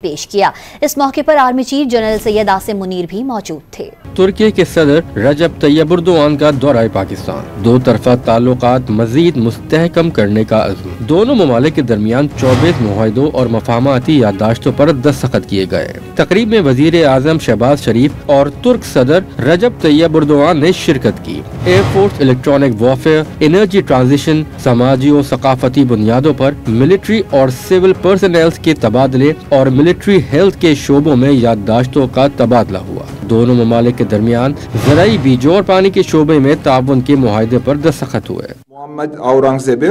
پیش کیا۔ اس موقع پر army chief general Syed Asim Munir بھی موجود تھے۔ ترکی کے صدر رجب طیب اردوان کا دورہ پاکستان، دو طرفہ تعلقات مزید مستحکم کرنے کا عزم۔ دونوں ممالک کے درمیان 24 معاہدوں اور مفاہماتی یادداشتوں پر دستخط کیے گئے۔ تقریب میں وزیر اعظم شہباز شریف اور ترک صدر رجب طیب اردوان نے شرکت کی۔ Air force, electronic warfare, energy transition, سماجی و ثقافتی بنیادوں پر ملٹری اور سول پرسنلز کے تبادلے اور ملٹری ہیلتھ کے شعبوں میں یادداشتوں کا تبادلہ ہوا۔ دونوں ممالک کے درمیان زرعی بیجوں اور پانی کے شعبے میں تعاون کے معاہدے پر دستخط ہوئے۔ Muhammed Aurangzeb'i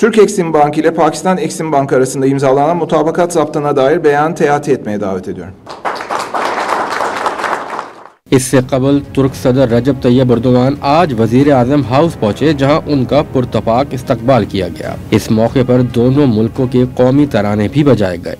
Türk Eksim Bank ile Pakistan Eksim Bank arasında imzalanan mutabakat zaptına dair beyan teati etmeye davet ediyorum. اس سے قبل ترک صدر رجب طیب اردوان آج وزیر اعظم ہاؤس پہنچے، جہاں ان کا پرتپاک استقبال کیا گیا۔ اس موقع پر دونوں ملکوں کے قومی ترانے بھی بجائے گئے۔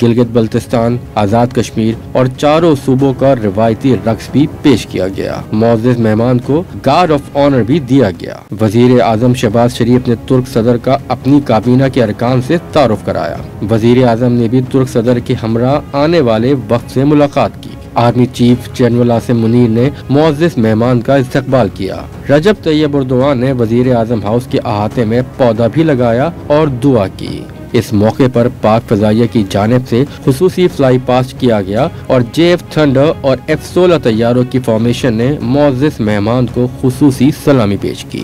گلگت بلتستان، آزاد کشمیر اور چاروں صوبوں کا روایتی رقص بھی پیش کیا گیا۔ معزز مہمان کو گارڈ آف آنر بھی دیا گیا۔ وزیر اعظم شہباز شریف نے ترک صدر کا اپنی کابینہ کے ارکان سے تعارف کرایا۔ وزیر اعظم نے بھی ترک صدر کے ہمراہ آنے والے وقت سے ملاقات کی۔ Army chief general Asim Munir نے معزز مہمان کا استقبال کیا۔ رجب طیب اردوان نے وزیر اعظم ہاؤس کے احاطے میں پودا بھی لگایا اور دعا کی۔ اس موقع پر پاک فضائیہ کی جانب سے خصوصی فلائی پاسٹ کیا گیا اور JF تھنڈر اور F-16 طیاروں کی فارمیشن نے معزز مہمان کو خصوصی سلامی پیش کی۔